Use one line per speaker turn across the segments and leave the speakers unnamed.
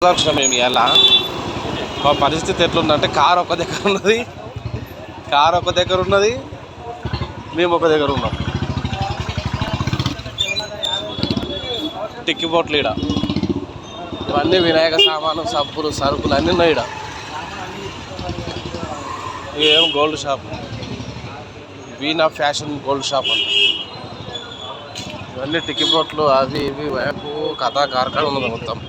మేము ఎలా మా పరిస్థితి ఎట్లుందంటే కారు ఒక దగ్గర ఉన్నది మేము ఒక దగ్గర ఉన్నాం. టిక్కి బోట్లు ఈడ ఇవన్నీ వినాయక సామాను సబ్బులు సరుకులు అన్నీ ఉన్నాయి. ఈడ ఇవేమో గోల్డ్ షాప్, వీణా ఫ్యాషన్ గోల్డ్ షాప్ అంట. ఇవన్నీ టిక్కి బోట్లు అవి ఇవి వైపు కథా కార్ఖాన ఉన్నది మొత్తం.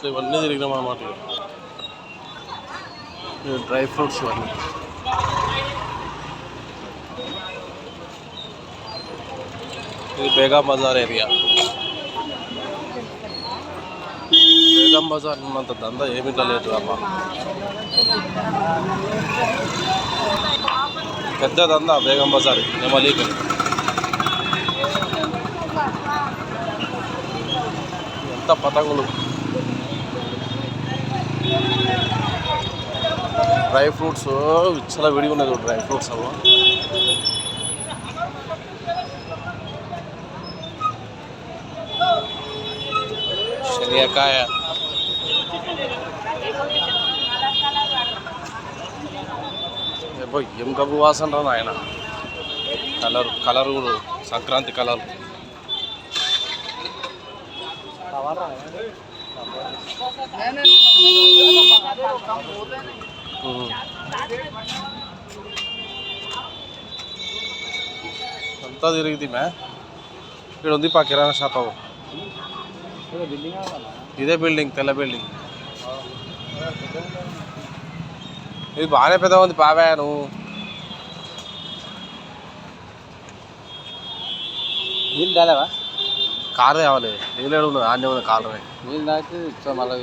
ఇవన్నీ తిరిగినాం అన్నమాట. డ్రై ఫ్రూట్స్ ఇవన్నీ. ఇది బేగం బజార్ ఏరియా. బేగం బజార్ ఉన్నంత దందా ఏమిటో లేదు అమ్మ. పెద్ద దందా బేగం బజార్ నెమలికి. ఎంత పతంగులు, డ్రై ఫ్రూట్స్ చాలా విడిగా ఉన్నది. డ్రై ఫ్రూట్స్ అవ్వ శనియకాయ, ఏం గబ్బు వాసన రా నాయన. Colour Sankranti colour. అంతా తిరిగింది మ్యా. ఇక్కడ ఉంది పా కిరాణా షాప్. అవు ఇదే బిల్డింగ్, తెల్ల బిల్డింగ్. ఇది బాగానే పెద్ద ఉంది పావా. నువ్వు
నీళ్ళు తాలేవా?
కారు తేవాలి. నీళ్ళు ఉన్నది ఆనే ఉన్నది కారు.
నీళ్ళు తాకి మళ్ళీ